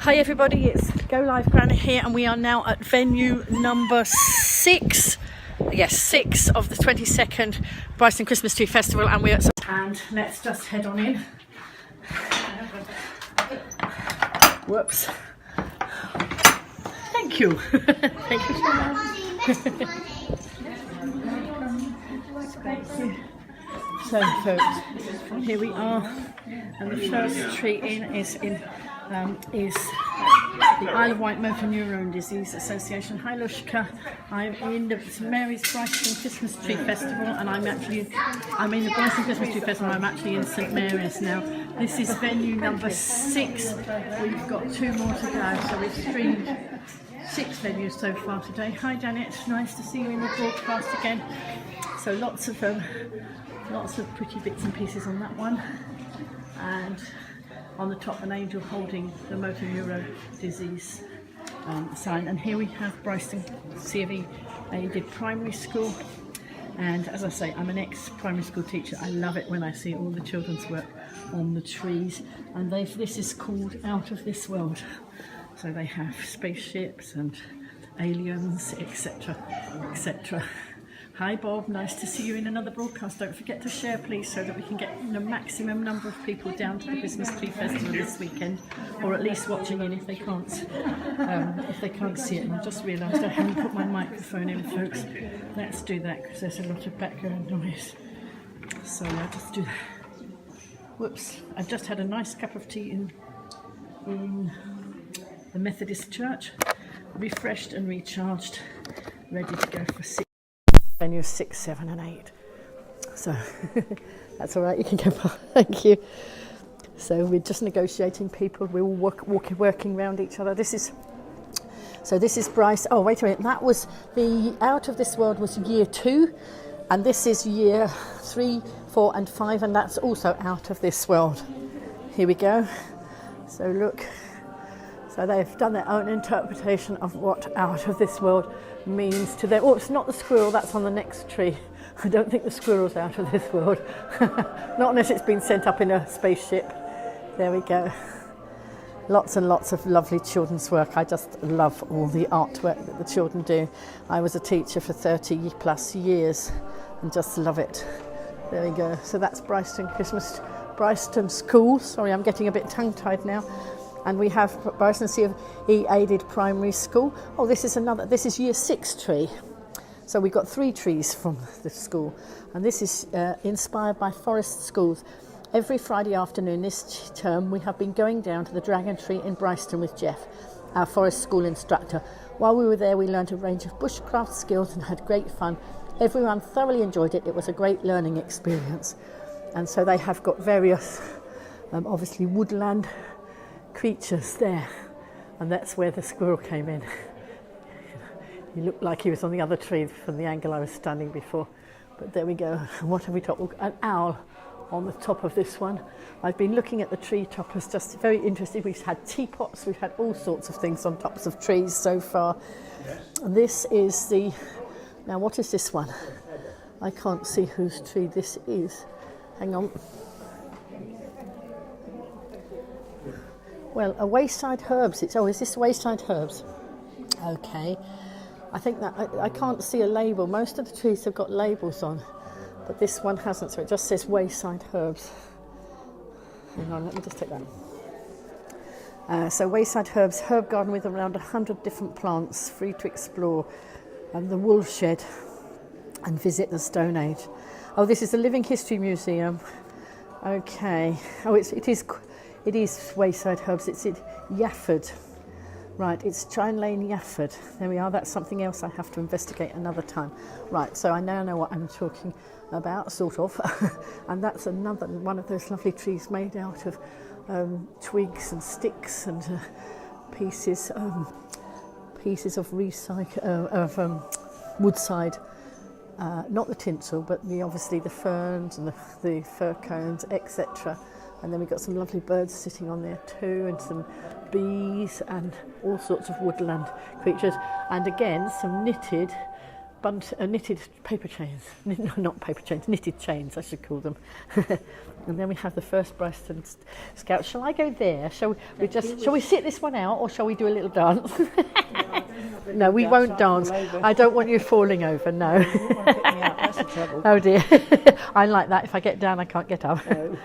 Hi everybody, it's GoliveGranny here, and we are now at venue number 6. Yes, 6 of the 22nd Brighstone Christmas Tree Festival, and we're at... And let's just head on in. Whoops. Thank you. Thank you so much. Thank you. So folks, here we are, and the first tree in is the Isle of Wight Motor Neurone Disease Association. Hi Lushka, I'm in the Mary's Brighstone Christmas Tree Festival, and I'm in the Brighstone Christmas Tree Festival. I'm actually in St Mary's now. This is venue number 6. We've got 2 more to go, so we've streamed 6 venues so far today. Hi Janet, nice to see you in the broadcast again. So lots of pretty bits and pieces on that one, and on the top an angel holding the motor neuro disease sign. And here we have Brightstone C.V. aided primary school, and as I say, I'm an ex-primary school teacher. I love it when I see all the children's work on the trees, and this is called Out of This World. So they have spaceships and aliens, etc, etc. Hi Bob, nice to see you in another broadcast. Don't forget to share please, so that we can get the maximum number of people down to the Christmas Tree Festival this weekend, or at least watching in if they can't see it. And I just realised I haven't put my microphone in, folks. Let's do that because there's a lot of background noise. So I'll just do that. Whoops, I've just had a nice cup of tea in the Methodist Church, refreshed and recharged, ready to go for venue 6, 7 and 8. So that's all right, you can go by. Thank you. So we're just negotiating people. We're all working around each other. This is Bryce. Oh wait a minute, that was the Out of This World was year 2, and this is year 3, 4 and 5, and that's also Out of This World. Here we go. So look, so they've done their own interpretation of what Out of This World means to them. Oh, it's not the squirrel, that's on the next tree. I don't think the squirrel's out of this world. Not unless it's been sent up in a spaceship. There we go. Lots and lots of lovely children's work. I just love all the artwork that the children do. I was a teacher for 30 plus years and just love it. There we go. So that's Brightstone School. Sorry, I'm getting a bit tongue-tied now. And we have Brightstone C.V. aided primary school. Oh, this is year 6 tree. So we've got 3 trees from the school, and this is inspired by forest schools. Every Friday afternoon this term we have been going down to the Dragon Tree in Bryceton with Jeff, our forest school instructor. While we were there we learned a range of bushcraft skills and had great fun. Everyone thoroughly enjoyed it. It was a great learning experience. And so they have got various obviously woodland creatures there, and that's where the squirrel came in. He looked like he was on the other tree from the angle I was standing before, but there we go. What have we got? An owl on the top of this one. I've been looking at the tree toppers, just very interesting. We've had teapots, we've had all sorts of things on tops of trees so far. And this is now what is this one? I can't see whose tree this is. Hang on. Well, a wayside herbs. Is this wayside herbs? Okay. I think that I can't see a label. Most of the trees have got labels on, but this one hasn't, so it just says wayside herbs. Hang on, let me just take that. So wayside herbs, herb garden with around 100 different plants, free to explore, and the wool shed, and visit the Stone Age. Oh, this is the Living History Museum. Okay. Oh, it is wayside herbs. It's in Yafford. Right, it's Chine Lane, Yafford. There we are. That's something else I have to investigate another time. Right, so I now know what I'm talking about, sort of. And that's another one of those lovely trees made out of twigs and sticks and pieces of woodside. Not the tinsel, but obviously the ferns and the fir cones, etc. And then we've got some lovely birds sitting on there too, and some bees and all sorts of woodland creatures. And again, some knitted knitted paper chains. Not paper chains, knitted chains, I should call them. And then we have the first Brightstone Scouts. Shall I go there? Shall we sit this one out, or shall we do a little dance? No, we won't dance. I don't want you falling over, no. That's the trouble. Oh dear. I like that. If I get down, I can't get up. No.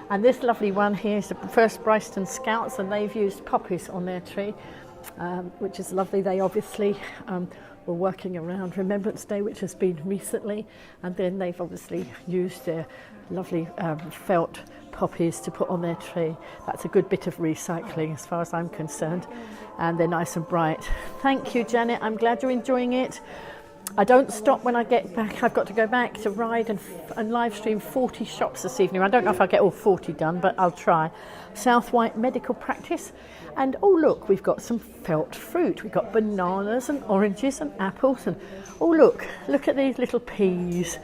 And this lovely one here is the first Brightstone Scouts, and they've used poppies on their tree, which is lovely. They obviously were working around Remembrance Day, which has been recently, and then they've obviously used their lovely felt poppies to put on their tree. That's a good bit of recycling as far as I'm concerned, and they're nice and bright. Thank you, Janet. I'm glad you're enjoying it. I don't stop when I get back. I've got to go back to ride and live stream 40 shops this evening. I don't know if I'll get all 40 done, but I'll try. South Wight Medical Practice. And oh look, we've got some felt fruit. We've got bananas and oranges and apples. And oh look at these little peas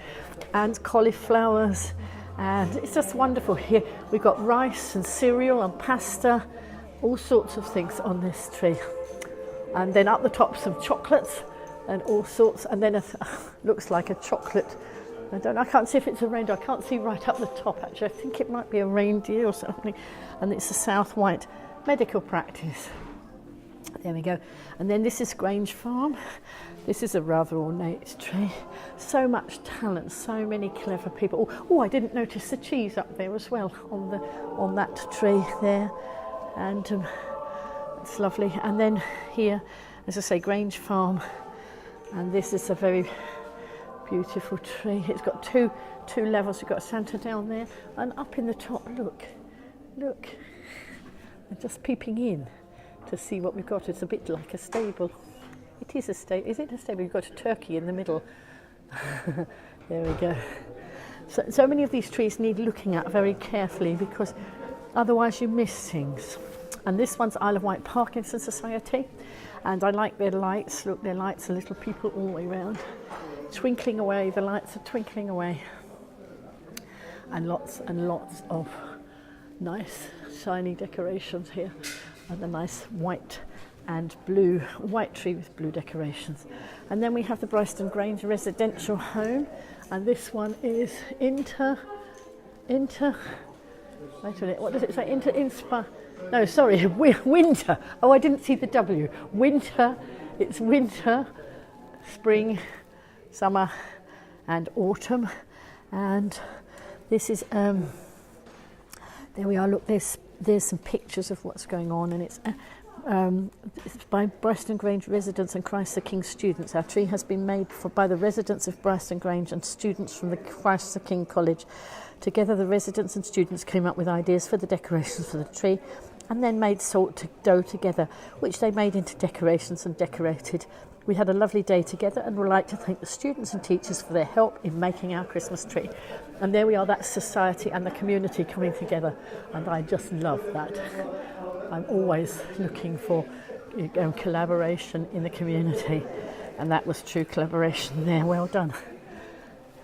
and cauliflowers. And it's just wonderful here. We've got rice and cereal and pasta, all sorts of things on this tree. And then up the top some chocolates and all sorts, and then looks like a chocolate. I can't see if it's a reindeer. I can't see right up the top actually. I think it might be a reindeer or something. And it's the South Wight Medical Practice. There we go. And then this is Grange Farm. This is a rather ornate tree. So much talent, so many clever people. Oh, I didn't notice the cheese up there as well on that tree there, and it's lovely. And then here, as I say, Grange Farm, and this is a very beautiful tree. It's got two levels. We've got Santa down there, and up in the top, look. I'm just peeping in to see what we've got. It's a bit like a stable. It is a stable. Is it a stable? You've got a turkey in the middle. There we go. So many of these trees need looking at very carefully, because otherwise you miss things. And this one's Isle of Wight Parkinson Society, and I like their lights. Look, their lights are little people all the way around, twinkling away. The lights are twinkling away, and lots of nice shiny decorations here, and a nice white tree with blue decorations. And then we have the Brightstone Grange residential home, and this one is wait a minute, what does it say? Winter. Oh, I didn't see the W. Winter. It's winter, spring, summer and autumn. And this is there we are. Look, there's some pictures of what's going on, and it's by Brightstone Grange residents and Christ the King students. Our tree has been made by the residents of Brightstone Grange and students from the Christ the King College. Together, the residents and students came up with ideas for the decorations for the tree, and then made salt dough together, which they made into decorations and decorated. We had a lovely day together, and would like to thank the students and teachers for their help in making our Christmas tree. And there we are, that society and the community coming together, and I just love that. I'm always looking for collaboration in the community, and that was true collaboration there. Well done.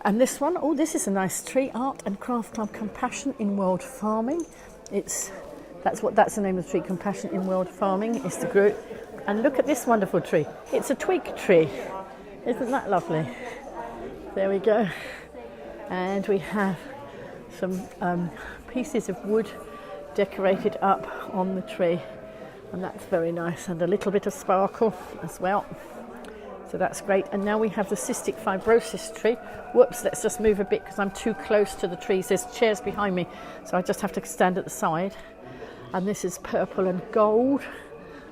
And this one, oh, this is a nice tree. Art and Craft Club Compassion in World Farming. That's the name of the tree. Compassion in World Farming is the group. And look at this wonderful tree. It's a twig tree. Isn't that lovely? There we go. And we have some pieces of wood decorated up on the tree, and that's very nice, and a little bit of sparkle as well. So that's great. And now we have the Cystic Fibrosis tree. Whoops, let's just move a bit because I'm too close to the trees. There's chairs behind me, so I just have to stand at the side. And this is purple and gold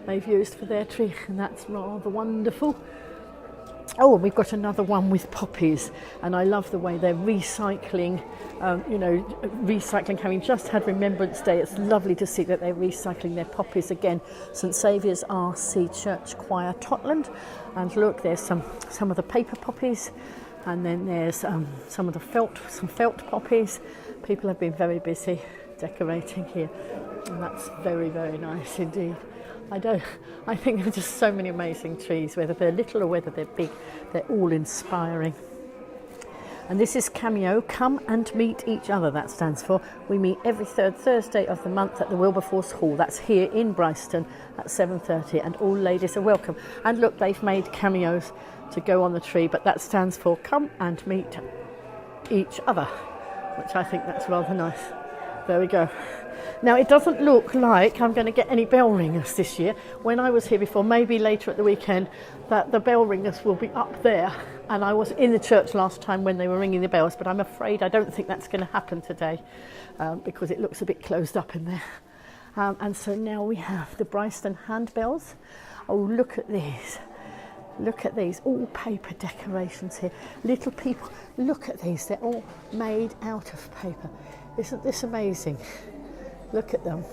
they've used for their tree, and that's rather wonderful. Oh, and we've got another one with poppies, and I love the way they're recycling, recycling, having just had Remembrance Day. It's lovely to see that they're recycling their poppies again. St Saviour's RC Church Choir, Totland. And look, there's some of the paper poppies, and then there's some of the felt poppies. People have been very busy decorating here, and that's very, very nice indeed. I think there are just so many amazing trees, whether they're little or whether they're big, they're all inspiring. And this is Cameo, Come and Meet Each Other, that stands for. We meet every third Thursday of the month at the Wilberforce Hall. That's here in Bryceton at 7:30, and all ladies are welcome. And look, they've made cameos to go on the tree, but that stands for Come and Meet Each Other, which I think that's rather nice. There we go. Now, it doesn't look like I'm going to get any bell ringers this year. When I was here before, maybe later at the weekend, that the bell ringers will be up there. And I was in the church last time when they were ringing the bells, but I'm afraid I don't think that's going to happen today because it looks a bit closed up in there. And so now we have the Brightstone handbells. Oh, look at these. Look at these, all paper decorations here. Little people, look at these, they're all made out of paper. Isn't this amazing? Look at them.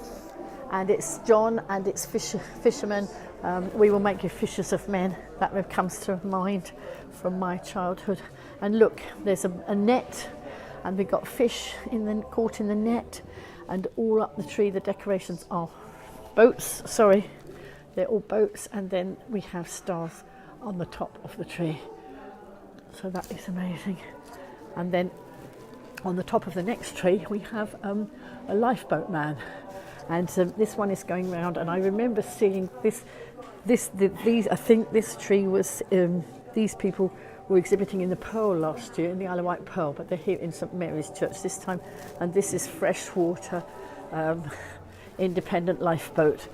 And it's John and it's fishermen. We will make you fishers of men. That comes to mind from my childhood. And look, there's a net, and we've got fish caught in the net. And all up the tree, the decorations are boats, sorry. They're all boats, and then we have stars on the top of the tree. So that is amazing. And then on the top of the next tree we have a lifeboat man, and this one is going round, and I remember seeing these I think this tree was these people were exhibiting in the Pearl last year, in the Isle of Wight Pearl, but they're here in St Mary's Church this time, and this is freshwater independent lifeboat.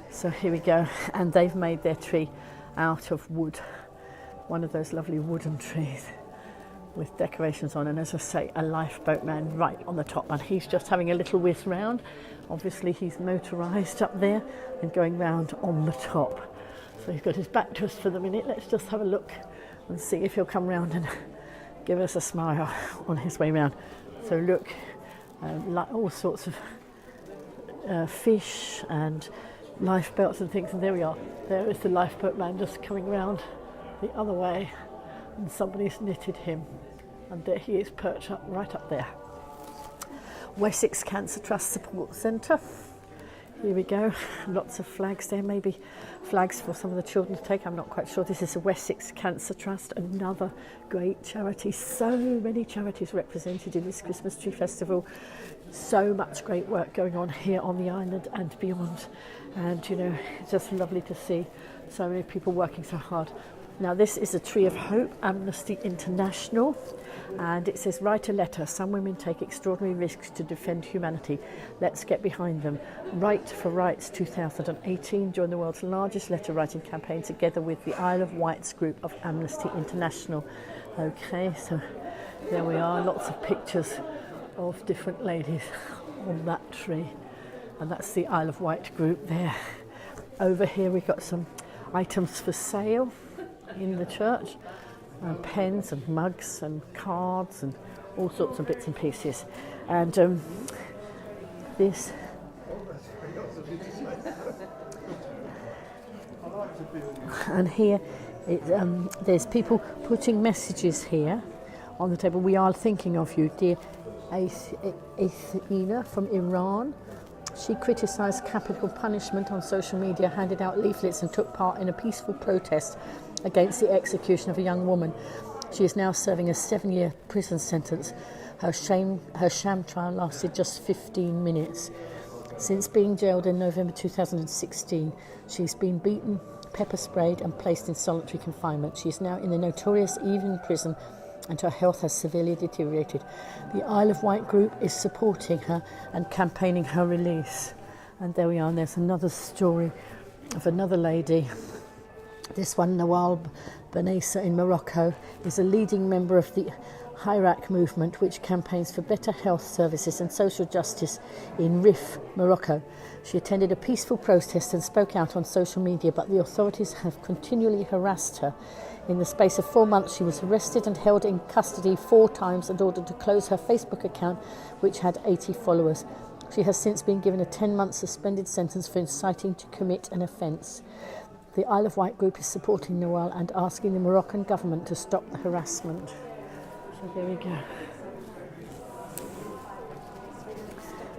So here we go, and they've made their tree out of wood, one of those lovely wooden trees with decorations on, and as I say, a lifeboat man right on the top, and he's just having a little whiz round. Obviously he's motorised up there and going round on the top. So he's got his back to us for the minute. Let's just have a look and see if he'll come round and give us a smile on his way round. So look, like all sorts of fish and lifebelts and things, and there we are. There is the lifeboat man just coming round the other way, and somebody's knitted him, and there he is perched up right up there. Wessex Cancer Trust Support Centre. Here we go, lots of flags there, maybe flags for some of the children to take, I'm not quite sure. This is the Wessex Cancer Trust, another great charity. So many charities represented in this Christmas Tree Festival. So much great work going on here on the island and beyond. And you know, it's just lovely to see so many people working so hard. Now this is a Tree of Hope, Amnesty International, and it says, write a letter. Some women take extraordinary risks to defend humanity. Let's get behind them. Write for Rights 2018 joined the world's largest letter writing campaign together with the Isle of Wight's group of Amnesty International. Okay, so there we are, lots of pictures of different ladies on that tree, and that's the Isle of Wight group there. Over here we've got some items for sale in the church, pens and mugs and cards and all sorts of bits and pieces. And this and here there's people putting messages here on the table. We are thinking of you, dear Athena from Iran. She criticised capital punishment on social media, handed out leaflets and took part in a peaceful protest against the execution of a young woman. She is now serving a 7-year prison sentence. Her sham trial lasted just 15 minutes. Since being jailed in November 2016, she's been beaten, pepper sprayed and placed in solitary confinement. She is now in the notorious Evening prison and her health has severely deteriorated. The Isle of Wight group is supporting her and campaigning her release. And there we are, and there's another story of another lady. This one, Nawal Bernisa in Morocco, is a leading member of the Hirak movement, which campaigns for better health services and social justice in Rif, Morocco. She attended a peaceful protest and spoke out on social media, but the authorities have continually harassed her. In the space of 4 months, she was arrested and held in custody 4 times and ordered to close her Facebook account, which had 80 followers. She has since been given a 10-month suspended sentence for inciting to commit an offence. The Isle of Wight group is supporting Nawal and asking the Moroccan government to stop the harassment. So there we go.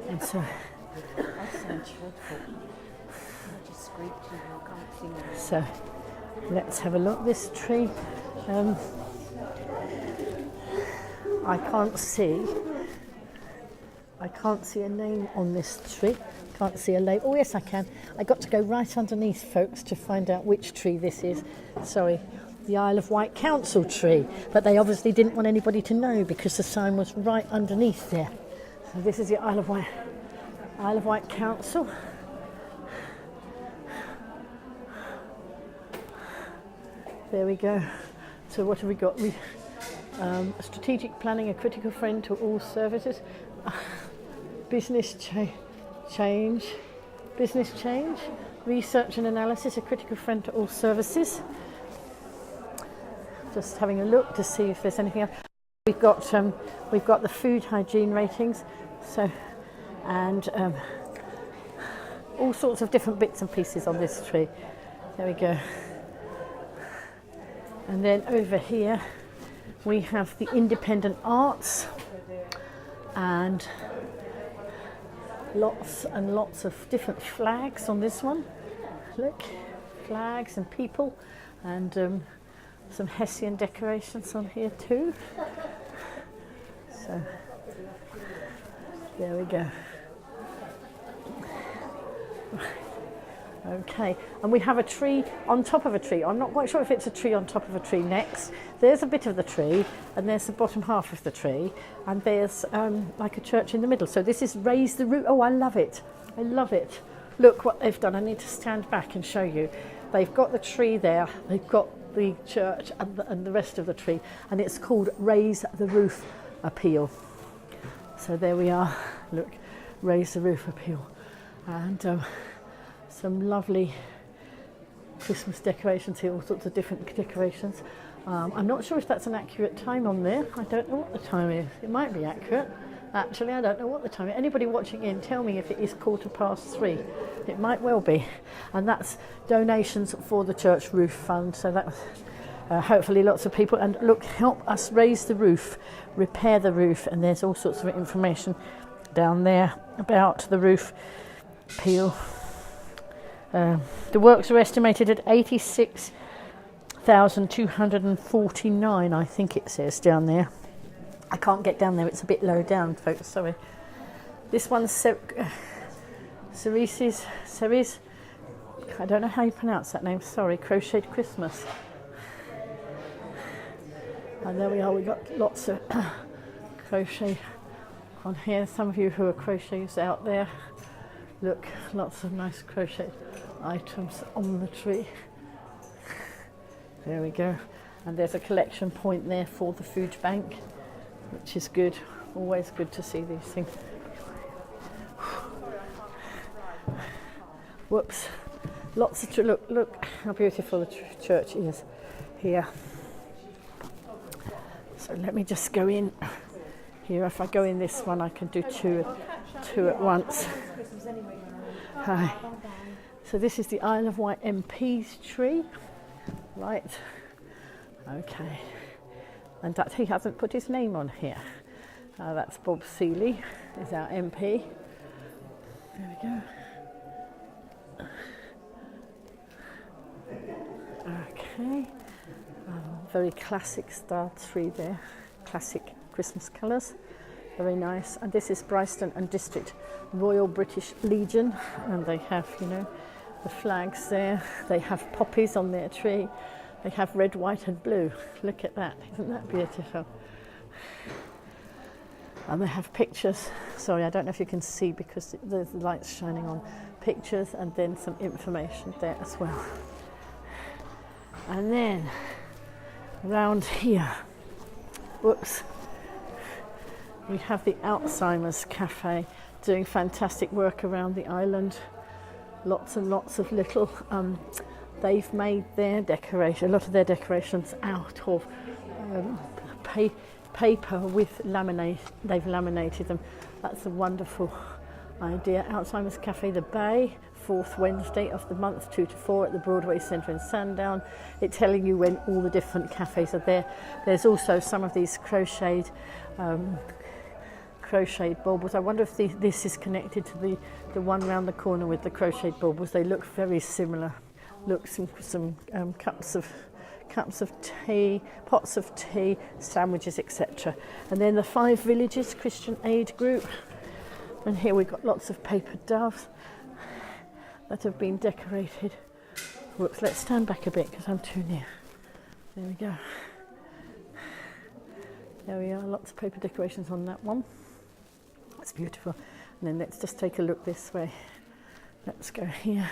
And so, so let's have a look. This tree, I can't see a name on this tree. Can't see a label. Oh yes, I can. I got to go right underneath, folks, to find out which tree this is. Sorry, the Isle of Wight Council tree. But they obviously didn't want anybody to know because the sign was right underneath there. So this is the Isle of Wight Council. There we go. So what have we got? Strategic planning, a critical friend to all services. Business change, research and analysis, a critical friend to all services. Just having a look to see if there's anything else. We've got the food hygiene ratings, so and all sorts of different bits and pieces on this tree. There we go. And then over here we have the independent arts and lots and lots of different flags on this one. Look, flags and people, and some Hessian decorations on here too. So there we go. Okay, and we have a tree on top of a tree. I'm not quite sure if it's a tree on top of a tree next. There's a bit of the tree, and there's the bottom half of the tree, and there's like a church in the middle. So this is Raise the Roof. Oh, I love it. I love it. Look what they've done. I need to stand back and show you. They've got the tree there. They've got the church and the rest of the tree, and it's called Raise the Roof Appeal. So there we are. Look, Raise the Roof Appeal. And some lovely Christmas decorations here, all sorts of different decorations. I'm not sure if that's an accurate time on there. I don't know what the time is. It might be accurate. Actually, I don't know what the time is. Anybody watching in, tell me if it is 3:15. It might well be. And that's donations for the church roof fund. So that hopefully lots of people. And look, help us raise the roof, repair the roof. And there's all sorts of information down there about the roof peel. The works are estimated at 86,249, I think it says down there. I can't get down there, it's a bit low down, folks, sorry. This one's Cerise, I don't know how you pronounce that name, sorry, Crocheted Christmas. And there we are, we've got lots of crochet on here. Some of you who are crocheters out there, look, lots of nice crochet items on the tree. There we go. And there's a collection point there for the food bank, which is good. Always good to see these things. Whoops. Lots of look how beautiful the church is here. So let me just go in here. If I go in this one, I can do two at once. Hi. So this is the Isle of Wight MP's tree, right? Okay. And that he hasn't put his name on here. That's Bob Seeley, is our MP. There we go. Okay. Very classic style tree there. Classic Christmas colours. Very nice. And this is Brightstone and District Royal British Legion. And they have, you know, the flags there. They have poppies on their tree. They have red, white and blue. Look at that. Isn't that beautiful? And they have pictures. Sorry, I don't know if you can see because there's the lights shining on. Pictures and then some information there as well. And then around here, whoops, we have the Alzheimer's Cafe doing fantastic work around the island. Lots and lots of little, they've made their decoration, a lot of their decorations out of paper with laminate. They've laminated them. That's a wonderful idea. Alzheimer's Cafe, the Bay, 4th Wednesday of the month, 2 to 4 at the Broadway Centre in Sandown. It's telling you when all the different cafes are there. There's also some of these crocheted baubles. I wonder if this is connected to the one round the corner with the crocheted baubles. They look very similar. Look, some cups of cups of tea, pots of tea, sandwiches, etc. And then the 5 Villages Christian Aid Group. And here we've got lots of paper doves that have been decorated. Whoops, let's stand back a bit because I'm too near. There we go. There we are, lots of paper decorations on that one. That's beautiful. And then let's just take a look this way. Let's go here.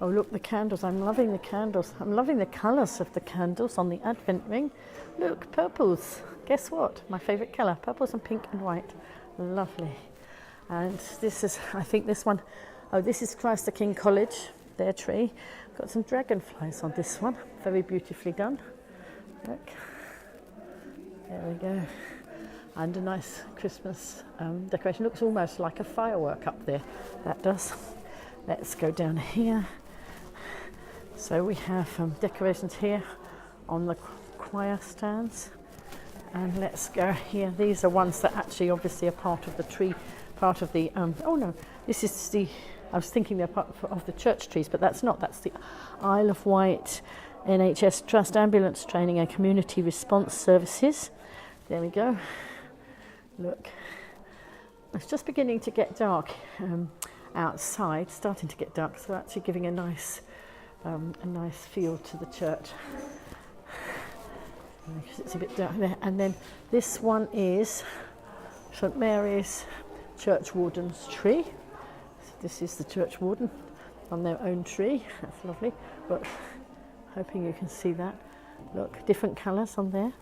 Oh, look, the candles. I'm loving the candles. I'm loving the colours of the candles on the Advent ring. Look, purples. Guess what? My favourite colour. Purples and pink and white. Lovely. And this is, I think this one, oh, this is Christ the King College, their tree. Got some dragonflies on this one. Very beautifully done. Look. There we go. And a nice Christmas decoration. Looks almost like a firework up there. That does. Let's go down here. So we have decorations here on the choir stands. And let's go here. These are ones that actually obviously are part of the tree, part of the, oh no, this is the, I was thinking they're part of the church trees, but that's not. That's the Isle of Wight NHS Trust Ambulance Training and Community Response Services. There we go. Look, it's just beginning to get dark outside, starting to get dark, so actually giving a nice feel to the church. Because it's a bit dark there. And then this one is St Mary's Church Warden's tree. So this is the church warden on their own tree. That's lovely. But hoping you can see that. Look, different colours on there.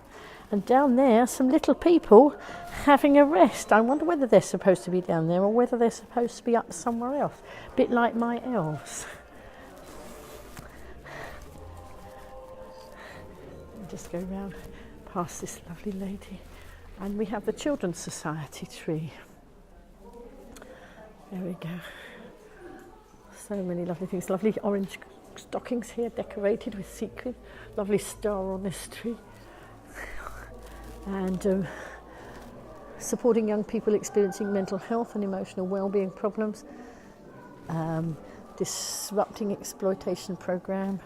And down there, some little people having a rest. I wonder whether they're supposed to be down there or whether they're supposed to be up somewhere else. A bit like my elves. Just go round past this lovely lady. And we have the Children's Society tree. There we go. So many lovely things. Lovely orange stockings here decorated with sequin. Lovely star on this tree. And supporting young people experiencing mental health and emotional well-being problems. Disrupting exploitation program.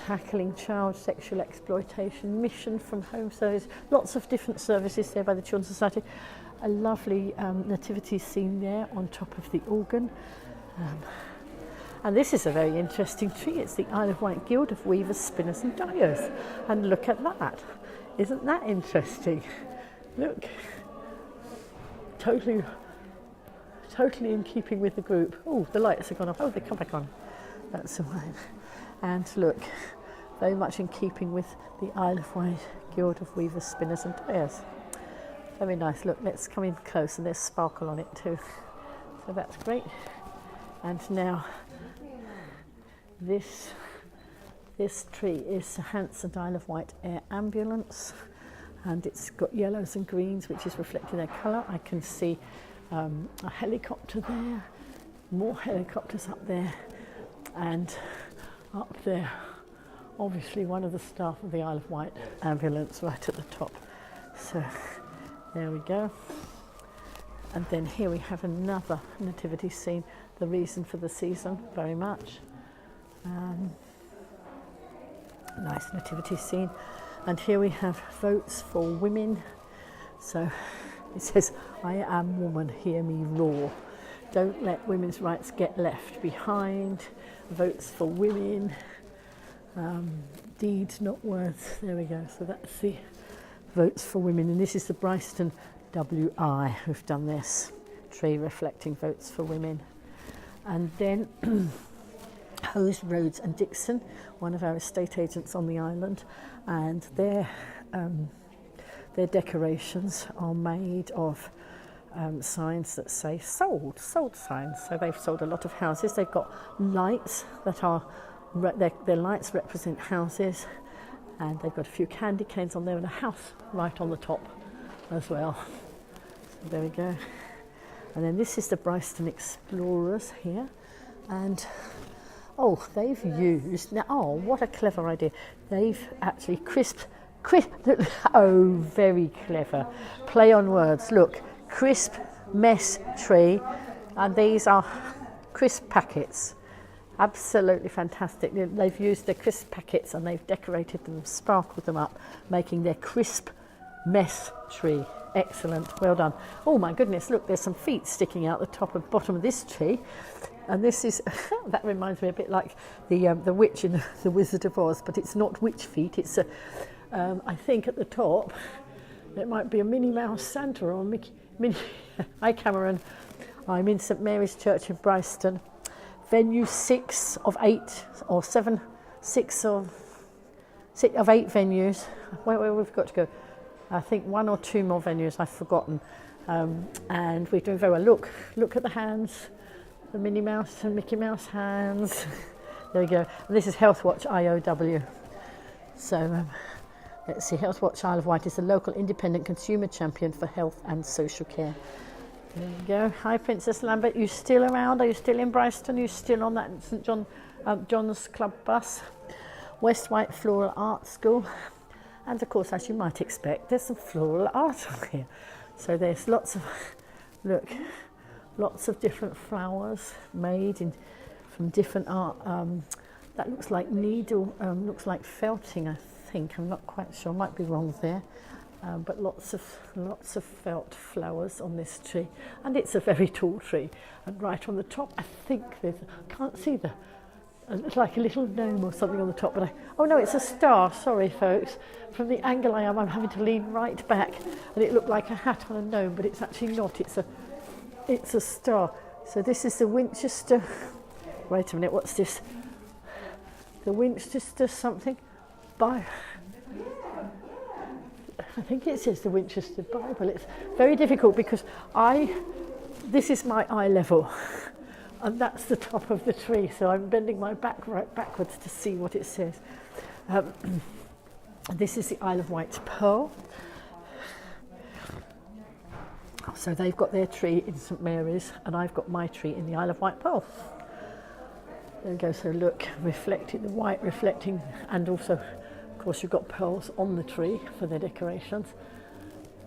Tackling child sexual exploitation, mission from home service, lots of different services there by the Children's Society. A lovely nativity scene there on top of the organ. And this is a very interesting tree. It's the Isle of Wight Guild of Weavers, Spinners and Dyers. And look at that. Isn't that interesting? Look. Totally in keeping with the group. Oh, the lights have gone off. Oh, they come back on. That's all right. And look, very much in keeping with the Isle of Wight Guild of Weavers, Spinners and Dyers. Very nice. Look, let's come in close, and there's sparkle on it too. So that's great. And now this tree is the Hansard Isle of Wight Air Ambulance, and it's got yellows and greens, which is reflecting their colour. I can see a helicopter there, more helicopters up there, and up there, obviously one of the staff of the Isle of Wight ambulance right at the top. So there we go. And then here we have another nativity scene, the reason for the season, very much. Nice nativity scene. And here we have votes for women. So it says, I am woman, hear me roar. Don't let women's rights get left behind. Votes for women. Deeds, not words. There we go. So that's the votes for women. And this is the Brightstone WI who've done this tree reflecting votes for women. And then Hose, Rhodes and Dixon, one of our estate agents on the island, and their decorations are made of signs that say sold signs. So they've sold a lot of houses. They've got lights that are, their lights represent houses, and they've got a few candy canes on there and a house right on the top as well. So there we go. And then this is the Bryceton Explorers here, and oh, they've used, now, oh, what a clever idea. They've actually oh, very clever. Play on words. Look, crisp mess tree, and these are crisp packets. absolutely fantastic. They've used their crisp packets and they've decorated them, sparkled them up, making their crisp mess tree. Excellent, well done. Oh my goodness, look, there's some feet sticking out the top and bottom of this tree. And this is, that reminds me a bit like the witch in the Wizard of Oz, but it's not witch feet. It's, I think at the top, it might be a Minnie Mouse Santa or a Minnie. Hi Cameron, I'm in St Mary's Church in Bryceton. Venue 6 of 8 or 7, 6 of 8 venues. Where we've got to go? I think 1 or 2 more venues, I've forgotten. And we're doing very well. Look at the hands, the Minnie Mouse and Mickey Mouse hands. There we go. And this is Healthwatch IOW. So let's see, Healthwatch Isle of Wight is a local independent consumer champion for health and social care. There you go. Hi Princess Lambert, you still around? Are you still in Bryceton? Are you still on that St John's Club bus? West Wight Floral Art School. And of course, as you might expect, there's some floral art on here. So there's lots of different flowers made from different art. That looks like needle, looks like felting, I think. I'm not quite sure, might be wrong there. But lots of felt flowers on this tree. And it's a very tall tree. And right on the top, I think I can't see it's like a little gnome or something on the top, but oh no, it's a star. Sorry, folks. From the angle I am, I'm having to lean right back, and it looked like a hat on a gnome, but it's actually not. It's a star. So this is the Winchester. Wait a minute, what's this? The Winchester something. I think it says the Winchester Bible. It's very difficult because this is my eye level. And that's the top of the tree, so I'm bending my back right backwards to see what it says. This is the Isle of Wight pearl. So they've got their tree in St Mary's, and I've got my tree in the Isle of Wight pearl. There we go, so look, reflecting the white, reflecting, and also, of course, you've got pearls on the tree for their decorations.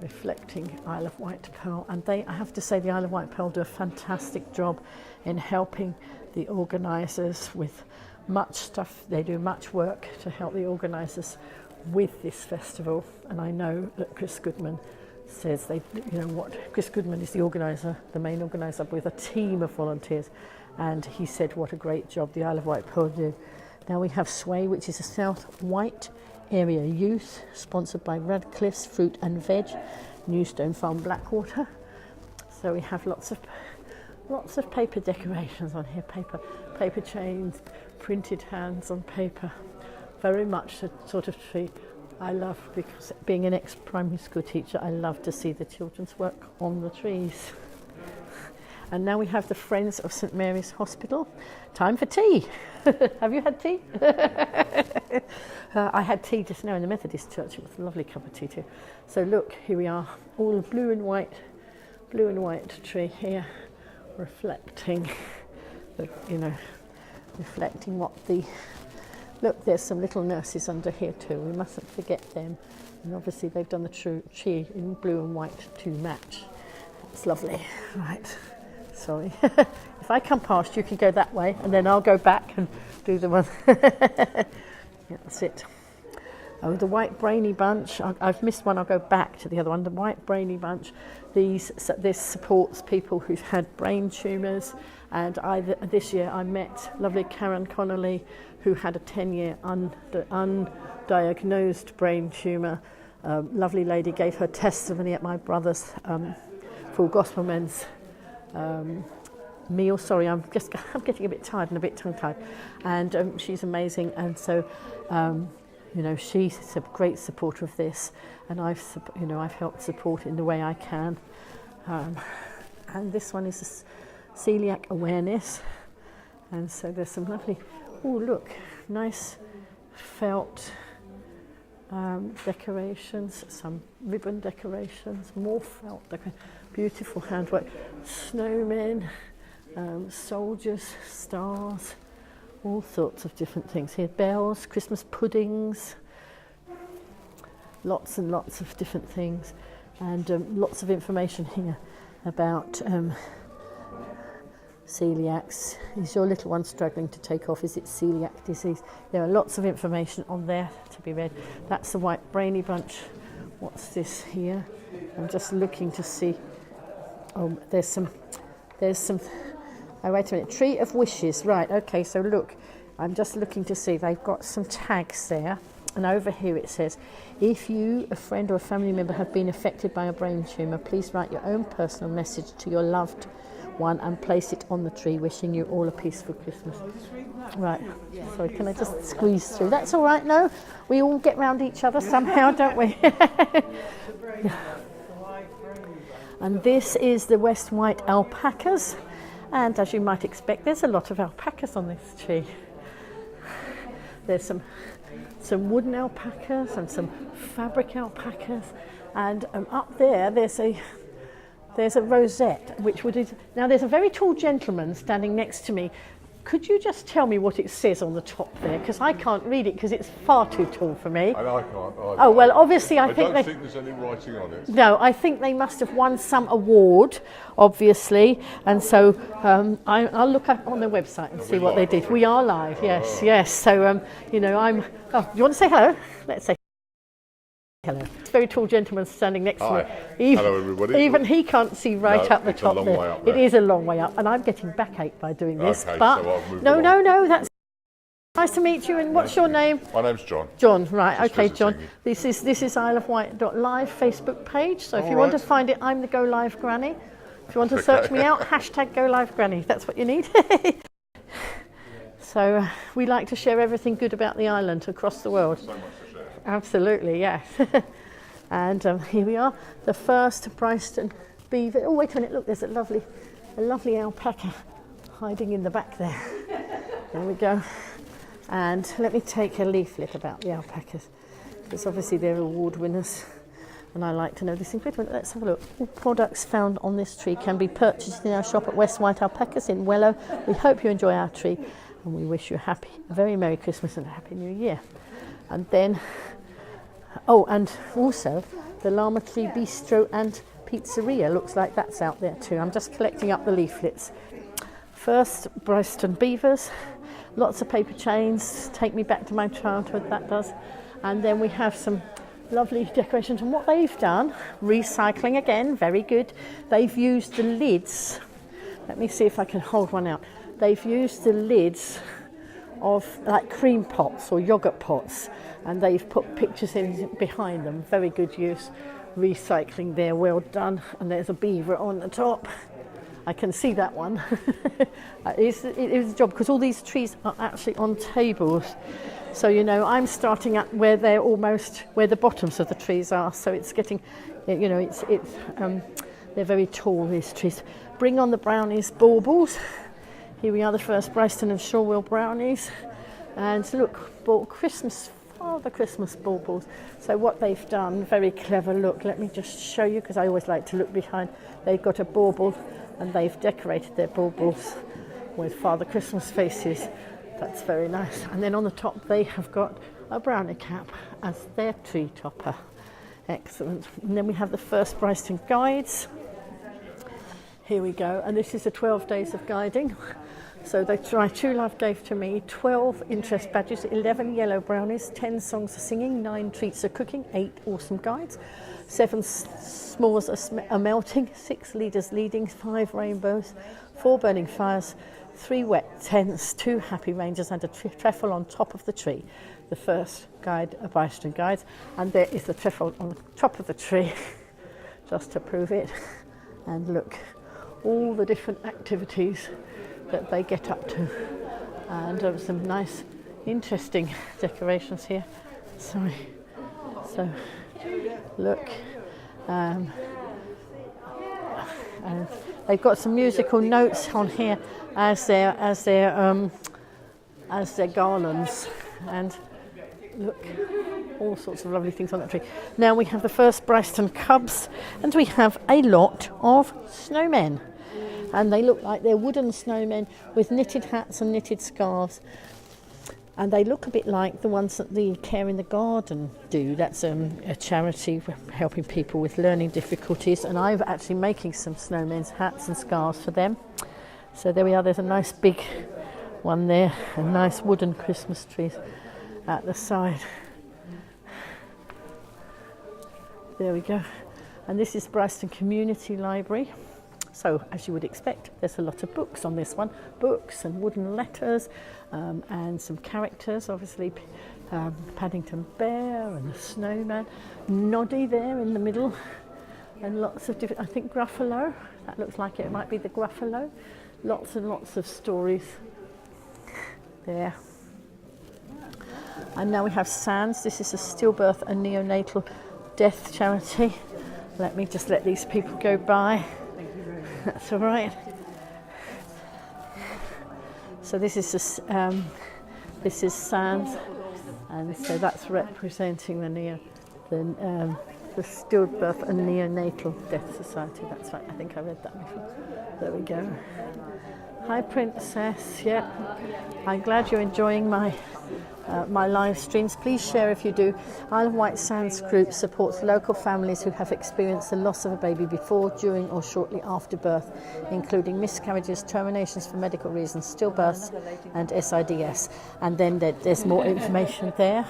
Reflecting Isle of Wight pearl, and I have to say the Isle of Wight pearl do a fantastic job in helping the organisers with much stuff. They do much work to help the organisers with this festival, and I know that Chris Goodman says Chris Goodman is the organiser, the main organiser, with a team of volunteers, and he said what a great job the Isle of Wight pearl do. Now we have Sway, which is a South Wight Area Youth, sponsored by Radcliffe's Fruit and Veg, Newstone Farm, Blackwater. So we have lots of paper decorations on here, paper chains, printed hands on paper. Very much the sort of tree I love, because being an ex-primary school teacher, I love to see the children's work on the trees. And now we have the Friends of St Mary's Hospital. Time for tea. Have you had tea? I had tea just now in the Methodist church. It was a lovely cup of tea too. So look, here we are, all blue and white tree here, reflecting what the... Look, there's some little nurses under here too. We mustn't forget them. And obviously they've done the tree in blue and white to match. It's lovely. Right. Sorry. If I come past, you can go that way, and then I'll go back and do the one. Yeah, that's it. Oh, the White Brainy Bunch. I've missed one. I'll go back to the other one. The White Brainy Bunch. This supports people who've had brain tumours. And this year I met lovely Karen Connolly, who had a 10-year undiagnosed brain tumour. Lovely lady gave her testimony at my brother's Full Gospel Men's meal. Sorry, I'm getting a bit tired and a bit tongue-tied. And she's amazing. And so, she's a great supporter of this, and I've helped support in the way I can. And this one is a celiac awareness. And so there's some lovely, nice felt decorations, some ribbon decorations, more felt decorations, beautiful handwork, snowmen, soldiers, stars, all sorts of different things here. Bells, Christmas puddings, lots and lots of different things, and lots of information here about celiacs. Is your little one struggling to take off? Is it celiac disease? There are lots of information on there to be read. That's the white brainy bunch. What's this here? I'm just looking to see. Oh, there's some, oh wait a minute, Tree of Wishes, right, okay, so look, I'm just looking to see, they've got some tags there, and over here it says, if you, a friend or a family member have been affected by a brain tumour, please write your own personal message to your loved one and place it on the tree, wishing you all a peaceful Christmas. Right, sorry, can I just squeeze through? That's all right, no, we all get round each other somehow, don't we? And this is the West Wight alpacas, and as you might expect, there's a lot of alpacas on this tree. There's some wooden alpacas and some fabric alpacas, and up there there's a rosette, which would... Now there's a very tall gentleman standing next to me. Could you just tell me what it says on the top there? Because I can't read it because it's far too tall for me. And I can't either. Oh, well, obviously I don't think there's any writing on it. No, I think they must have won some award, obviously. And so I'll look up on their website and see what they did. We are live, yes, yes. So, you know, Oh, do you want to say hello? Let's say hello. It's a very tall gentleman standing next to me. Hello, everybody. Even he can't see right up the top there. Way up there. It is a long way up, and I'm getting backache by doing this. Okay, but so I'll move no, along. no, that's nice to meet you. And what's your name? My name's John. John, right? Just okay, John. you. This is IsleofWight.live Facebook page. So if you want to find it, I'm the GoliveGranny. If you want to search me out, hashtag GoliveGranny. That's what you need. So we like to share everything good about the island across the world. So much to share. Absolutely, yes. And here we are, the first Brightstone beaver. Oh, wait a minute, look, there's a lovely alpaca hiding in the back there. There we go. And let me take a leaflet about the alpacas, because obviously they're award winners, and I like to know this ingredient. Let's have a look. All products found on this tree can be purchased in our shop at West Wight Alpacas in Wellow. We hope you enjoy our tree, and we wish you a very Merry Christmas and a Happy New Year. And then, oh, and also the Llama Tree Bistro and Pizzeria, looks like that's out there too. I'm just collecting up the leaflets. First, Brightstone beavers, lots of paper chains, take me back to my childhood, that does. And then we have some lovely decorations, and what they've done, recycling again, very good. They've used the lids, let me see if I can hold one out. They've used the lids of like cream pots or yogurt pots, and they've put pictures in behind them. Very good use. Recycling there, well done. And there's a beaver on the top. I can see that one. It is a job, because all these trees are actually on tables. So, you know, I'm starting at where they're almost where the bottoms of the trees are. So it's getting, you know, they're very tall, these trees. Bring on the brownies, baubles. Here we are, the first Bryceton and Shorewell brownies. And look, bought Christmas, Father Christmas baubles. So what they've done, very clever, look, let me just show you, because I always like to look behind. They've got a bauble, and they've decorated their baubles with Father Christmas faces. That's very nice. And then on the top, they have got a brownie cap as their tree topper. Excellent. And then we have the first Brightstone guides. Here we go, and this is the 12 days of guiding. So my true love gave to me 12 interest badges, 11 yellow brownies, 10 songs of singing, 9 treats of cooking, 8 awesome guides, 7 s'mores are melting, 6 leaders leading, 5 rainbows, 4 burning fires, 3 wet tents, 2 happy rangers, and a trefoil on top of the tree. The first guide, a Brightstone guide, and there is the trefoil on the top of the tree, just to prove it. And look, all the different activities that they get up to, and some nice interesting decorations here. Sorry. So look, and they've got some musical notes on here as their garlands, and look, all sorts of lovely things on that tree. Now we have the first Brightstone cubs, and we have a lot of snowmen. And they look like they're wooden snowmen with knitted hats and knitted scarves. And they look a bit like the ones that the Care in the Garden do. That's a charity helping people with learning difficulties. And I'm actually making some snowmen's hats and scarves for them. So there we are, there's a nice big one there, a nice wooden Christmas tree at the side. There we go. And this is Brightstone Community Library. So, as you would expect, there's a lot of books on this one. Books and wooden letters and some characters, obviously Paddington Bear and the Snowman. Noddy there in the middle. And lots of different, I think Gruffalo, that looks like it might be the Gruffalo. Lots and lots of stories there. And now we have SANS. This is a stillbirth and neonatal death charity. Let me just let these people go by. That's all right. So this is SANS, and so that's representing the stillbirth and neonatal death society. That's right. I think I read that before. There we go. Hi, Princess. Yeah, I'm glad you're enjoying my live streams. Please share if you do. Isle of Wight SANS Group supports local families who have experienced the loss of a baby before, during or shortly after birth, including miscarriages, terminations for medical reasons, stillbirths and SIDS. And then there's more information there.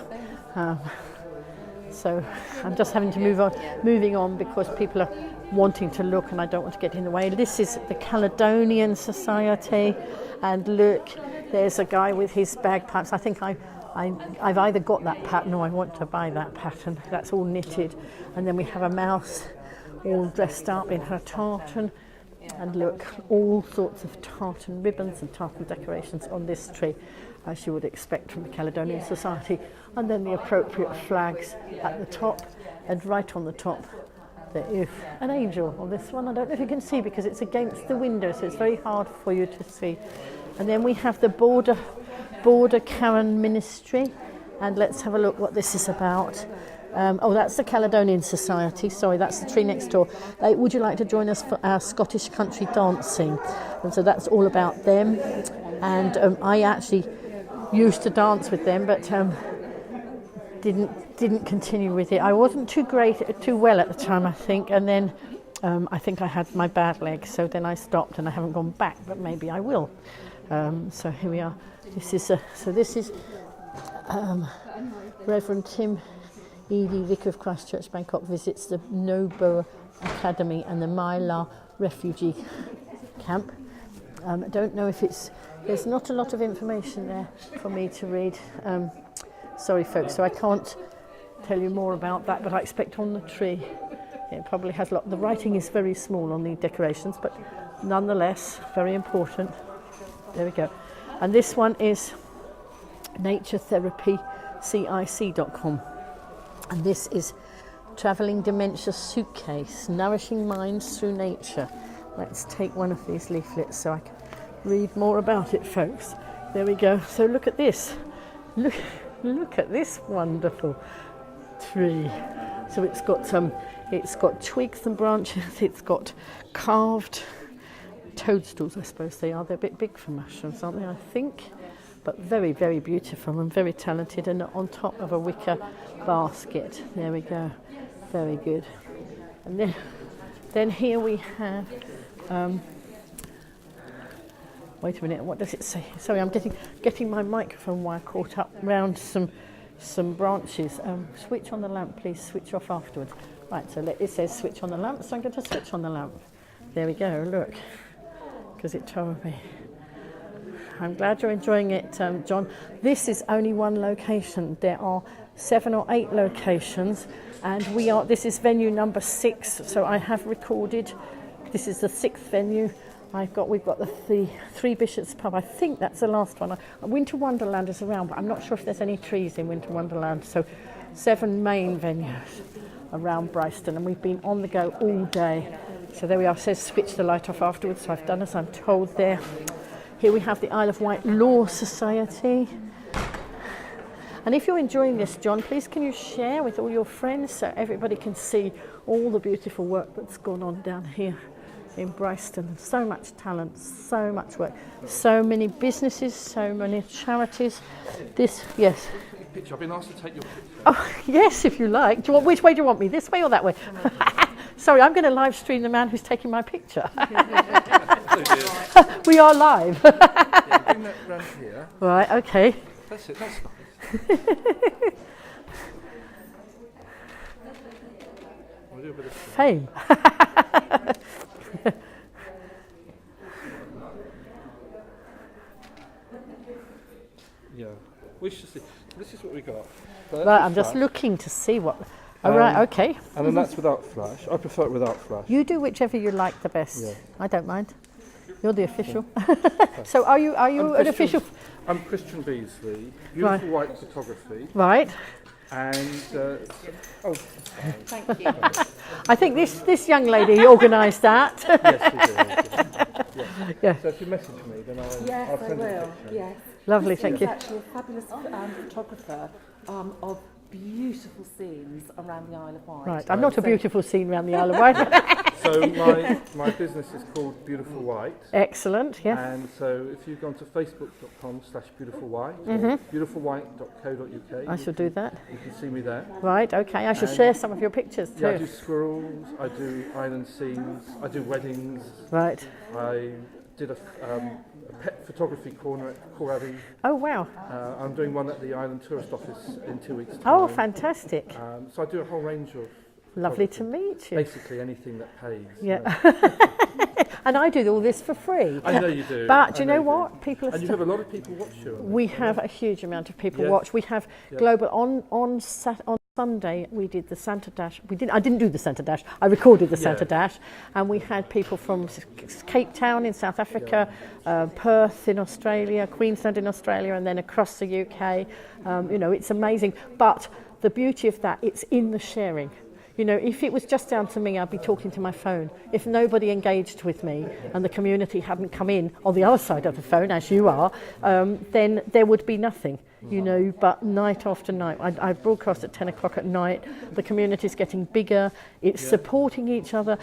So I'm just having to moving on because people are wanting to look and I don't want to get in the way. This is the Caledonian Society, and look, there's a guy with his bagpipes. I think I've either got that pattern or I want to buy that pattern. That's all knitted. And then we have a mouse all dressed up in her tartan. And look, all sorts of tartan ribbons and tartan decorations on this tree, as you would expect from the Caledonian Society. And then the appropriate flags at the top, and right on the top there is an angel on this one. I don't know if you can see because it's against the window, so it's very hard for you to see. And then we have the Border Karen Ministry, and let's have a look what this is about. That's the Caledonian Society. Sorry, that's the tree next door. Would you like to join us for our Scottish country dancing? And so that's all about them. And I actually used to dance with them, but didn't continue with it. I wasn't too well at the time, I think, and then I think I had my bad leg, so then I stopped and I haven't gone back, but maybe I will. So here we are. This is Reverend Tim Eady, Vicar of Christchurch, Bangkok, visits the Nobo Academy and the Mylar refugee camp. I don't know if there's not a lot of information there for me to read. Sorry folks, so I can't tell you more about that, but I expect on the tree it probably has a lot. The writing is very small on the decorations, but nonetheless very important. There we go. And this one is naturetherapycic.com. And this is Travelling Dementia Suitcase, Nourishing Minds Through Nature. Let's take one of these leaflets so I can read more about it, folks. There we go. So look at this. Look at this wonderful tree. So it's got twigs and branches. It's got carved toadstools, I suppose they are. They're a bit big for mushrooms, aren't they, I think? But very, very beautiful and very talented, and on top of a wicker basket. There we go. Very good. And then here we have wait a minute, what does it say? Sorry, I'm getting my microphone wire caught up round some branches. Switch on the lamp, please. Switch off afterwards. Right, so it says switch on the lamp, so I'm going to switch on the lamp. There we go, look, because it told me. I'm glad you're enjoying it, John. This is only one location. There are 7 or 8 locations, and this is venue number 6, so I have recorded. This is the 6th venue. We've got the Three Bishops pub. I think that's the last one. Winter Wonderland is around, but I'm not sure if there's any trees in Winter Wonderland. So 7 main venues around Bryceton, and we've been on the go all day. So there we are. It says switch the light off afterwards, so I've done as I'm told there. Here we have the Isle of Wight Law Society. And if you're enjoying this, John, please can you share with all your friends so everybody can see all the beautiful work that's gone on down here in Bryceton. So much talent, so much work, so many businesses, so many charities. Yes. Picture. I've been asked to take your picture. Oh, yes, if you like. Which way do you want me? This way or that way? Sorry, I'm going to live stream the man who's taking my picture. So, dear. We are live. Yeah, bring that round here. Right, okay. That's it, that's nice. We'll do a bit of Fame. yeah. We should see. This is what we got. So Right, that's I'm the just flash. looking to see what... Oh, right, okay. And then that's without flash. I prefer it without flash. You do whichever you like the best. Yeah. I don't mind. You're the official. So are you I'm an Christian- official? I'm Christian Beasley, Beautiful Right. White Photography, Right. and oh, Thank you. I think this young lady organised that. yes, we do. Yeah. Yeah. So if you message me, then I'll Yes, I'll I send you a will. picture. Yes. Lovely, Christian thank you. is actually a fabulous photographer of beautiful scenes around the Isle of Wight. Right. I'm not a So- beautiful scene around the Isle of Wight. So my business is called Beautiful White, Excellent. Yeah. and so if you've gone to facebook.com/beautifulwhite, beautifulwhite.co.uk, I shall do that. you can see me there. Right. Okay. I shall And- share some of your pictures Yeah, I do too. squirrels, I do island scenes, I do weddings, Right. I did a pet photography corner at Corabi. Oh wow. I'm doing one at the Island Tourist Office in 2 weeks' time. Oh, fantastic. So I do a whole range of Lovely to photography. meet you. Basically anything that pays. Yeah. And I do all this for free. I know you do. But do you I know do. what? People are And you have a lot of people watch you. on We this, have don't a huge amount of people Yes. watch. We have Yeah. global on Sunday we did the Santa Dash. I didn't do the Santa Dash. I recorded the Santa Yeah. Dash, and we had people from Cape Town in South Africa, Perth in Australia, Queensland in Australia, and then across the UK. You know, it's amazing. But the beauty of that, it's in the sharing. You know, if it was just down to me, I'd be talking to my phone. If nobody engaged with me and the community hadn't come in on the other side of the phone, as you are, then there would be nothing, you know. But night after night, I broadcast at 10 o'clock at night. The community's getting bigger. It's supporting each other.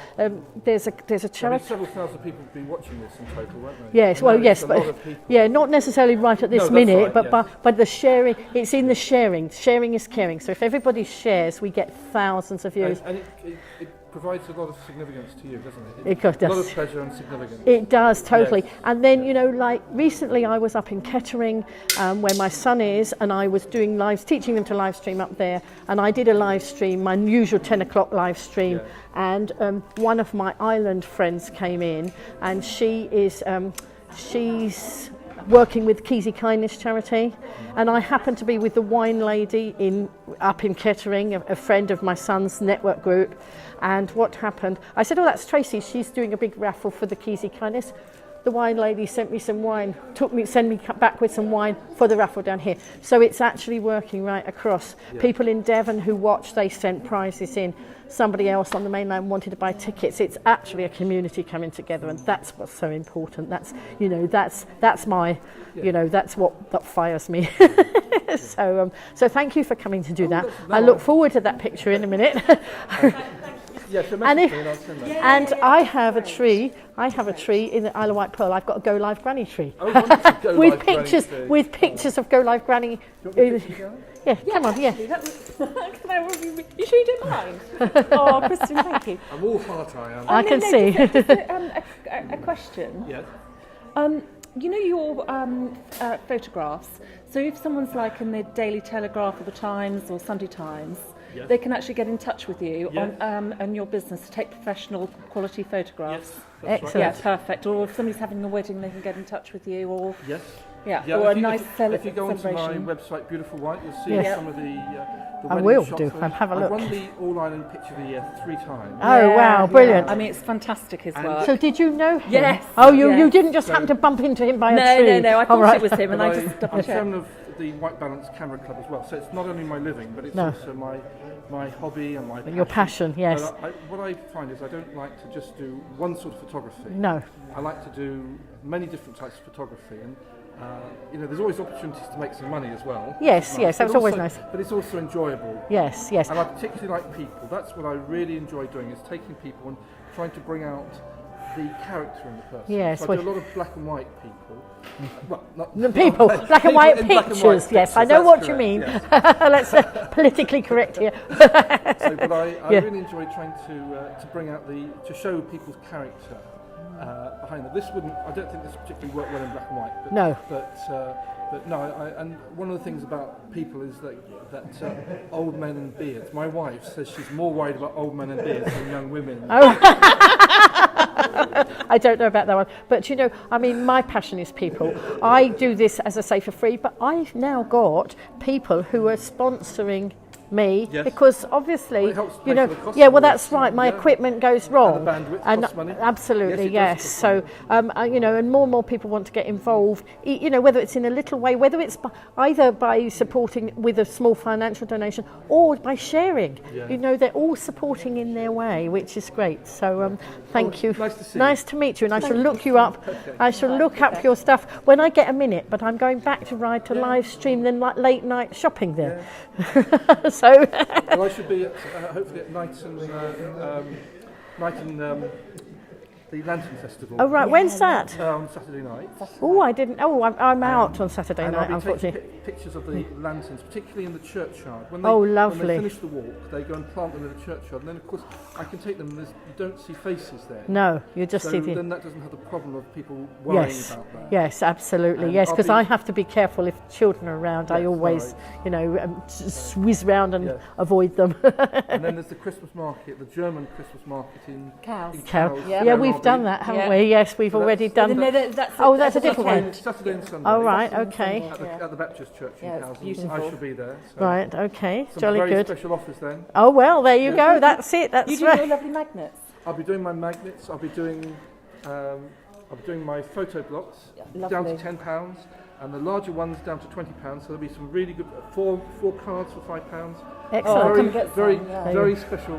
There's a I mean, charity. several thousand people have been watching this in total, won't they? Yes, I well, know yes, it's a lot but of people. yeah, not necessarily right at this No, that's minute, right, but, yes. but the sharing, it's in the sharing. Sharing is caring. So if everybody shares, we get thousands of views. And it provides a lot of significance to you, doesn't it? It does. A lot of pleasure and significance. It does, totally. Yes. And then, you know, like recently I was up in Kettering where my son is, and I was doing teaching them to live stream up there, and I did a live stream, my usual 10 o'clock live stream, Yeah. and one of my island friends came in, and she's working with Keysy Kindness Charity, and I happened to be with the wine lady up in Kettering, a friend of my son's network group. And what happened, I said, oh, that's Tracy, she's doing a big raffle for the Keysy Kindness. The wine lady sent me some wine, sent me back with some wine for the raffle down here. So it's actually working right across. Yeah. People in Devon who watched, they sent prizes in. Somebody else on the mainland wanted to buy tickets. It's actually a community coming together, and that's what's so important. That's, you know, that's my, you know, that's that fires me. So thank you for coming to do that. I look forward to that picture in a minute. Yeah, so And message me and I'll send that. And I have a tree in the Isle of Wight Pearl. I've got a GoliveGranny tree. Oh, wonderful. Go with Live Granny pictures too. with pictures of GoliveGranny. Do you want me to picture you going? Yeah, come on, yeah. You sure you don't mind? Oh, Kristen, thank you. I'm all heart, I am. I can see. Just a question. Yes. You know your photographs. So if someone's like in the Daily Telegraph or the Times or Sunday Times, Yes. they can actually get in touch with you Yes. on your business to take professional quality photographs. Yes. That's Excellent. Yeah, perfect. Or if somebody's having a wedding, they can get in touch with you. Or Right. Yes. yeah, or a nice if you go onto my celebration. website, Beautiful White, you'll see Yes. some of the I wedding will shots. do. I'll have a look. I've won the All Ireland Picture of the Year 3 times. Oh wow, brilliant. I mean, it's fantastic his And- work. So did you know him? Yes. Oh, you Yes. didn't just happen to bump into him by a No, tree? no, no. I All thought right. it was him, and But I just double I'm a checked. fan of the White Balance Camera Club as well. So it's not only my living, but it's No. also my hobby and my Your passion, yes. But what I find is I don't like to just do one sort of photography. No. I like to do many different types of photography, and you know, there's always opportunities to make some money as well. Yes, which is yes, But that's always also- nice. But it's also enjoyable. Yes, yes. And I particularly like people. That's what I really enjoy doing, is taking people and trying to bring out the character in the person. Yes, So I well- do a lot of black and white people. Well, not The people, black and white in black and pictures. white Yes, I pictures, know that's what you correct, mean. yes. Let's politically correct here. So, but I Yeah. really enjoy trying to bring out to show people's character behind them. This wouldn't. I don't think this particularly worked well in black and white. But, No. But no. And one of the things about people is that old men and beards. My wife says she's more worried about old men and beards than young women. I don't know about that one, but you know, I mean, my passion is people. I do this, as I say, for free, but I've now got people who are sponsoring me because obviously, it helps pay you know, for the cost yeah, of well, the that's stream, right. My yeah. equipment goes wrong, And the bandwidth costs money. absolutely, Yes, it does yes. cost So, you know, and more people want to get involved. You know, whether it's in a little way, whether it's either by supporting with a small financial donation or by sharing. Yeah. You know, they're all supporting in their way, which is great. So, thank you. Nice to see you. Nice to meet you, and I shall look you up. I shall look up your stuff when I get a minute. But I'm going back to Ride to live stream then like late night shopping there. So. Well, I should be at, hopefully at night and the Lantern Festival. Oh right, when's that? On Saturday night. Oh, I didn't. Oh, I'm out on Saturday And night, I'll be unfortunately. taking pictures of the lanterns, particularly in the churchyard. When Lovely. When they finish the walk, they go and plant them in the churchyard. And then, of course, I can take them. And you don't see faces there. No, you just So see then the. that doesn't have the problem of people worrying Yes, about that. yes, absolutely, And yes. I'll Because be- I have to be careful if children are around. I Yes, always, right. you know, whiz round and Yeah. avoid them. And then there's the Christmas market, the German Christmas market in Cows. in Cow. Cowes, Yeah, where we've I'll be. done that, haven't Yeah. we? Yes, we've So already that's- done. No, that's Oh, that's a different one. Saturday and Sunday. Oh right, okay, At the Baptist Church in Yeah, it's Cowes. beautiful. I shall be there. So right, okay, some jolly very good. special offers then. Oh well, there you go. That's it. You That's do your right. lovely magnets. I'll be doing my magnets. I'll be doing my photo blocks down to Lovely. £10, and the larger ones down to £20. So there'll be some really good four cards for £5. Excellent. come Very get some, very yeah. very special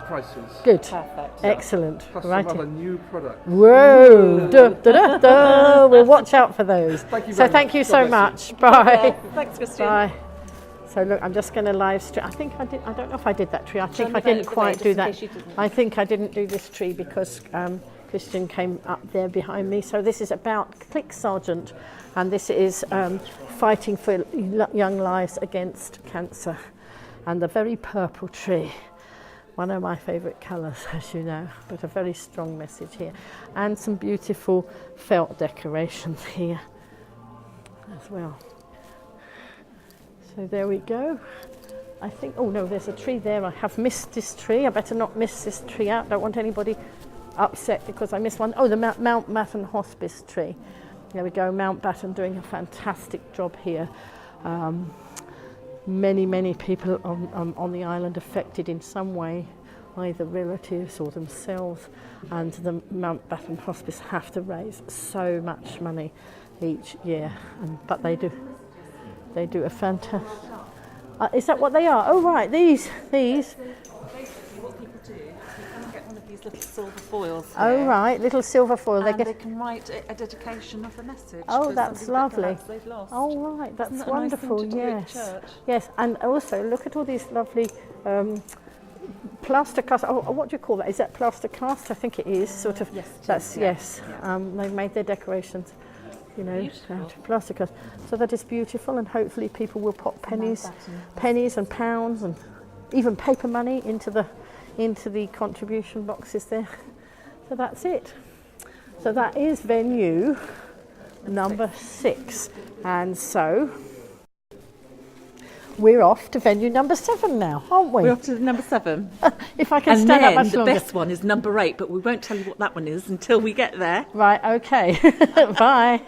prices. Good. Perfect. Excellent. Plus Right. some other new products. Whoa! Da, da, da, da. We'll watch out for those. Thank you So very thank much. you God so bless you. much. Bye. Thanks, Christian. Bye. So look, I'm just going to live stream. I think I did. I don't know if I did that tree. I think me I about didn't it quite today, do just in that. case you didn't. I think I didn't do this tree because Christian came up there behind me. So this is about Click Sergeant, and this is fighting for young lives against cancer, and the very purple tree. One of my favourite colours, as you know, but a very strong message here. And some beautiful felt decorations here as well. So there we go. I think, oh no, there's a tree there. I have missed this tree. I better not miss this tree out. Don't want anybody upset because I missed one. Oh, the Mountbatten Hospice tree. There we go, Mountbatten doing a fantastic job here. Many people on the island affected in some way, either relatives or themselves, and the Mountbatten Hospice have to raise so much money each year, but they do a fantastic. Is that what they are? Oh right, these. Basically, what people do is they come and get one of these little silver foils. Oh here, right, little silver foil. And they can write a dedication of a message. Oh, for that's somebody that lovely. perhaps they've lost. Oh right, that's Isn't that a nice thing wonderful. to do at Yes, church? yes, and also look at all these lovely plaster cast. Oh, what do you call that? Is that plaster cast? I think it is. Sort of. Yes, it That's is, yeah. yes. They've made their decorations, you know, Beautiful. out of plaster cast. So that is beautiful, and hopefully people will pop pennies and pounds and even paper money into the contribution boxes there. So that's it. So that is venue number 6, and so we're off to venue number 7 now, aren't we? We're off to number 7. If I can And stand up then much the longer. best one is number 8, but we won't tell you what that one is until we get there. Right, okay. Bye.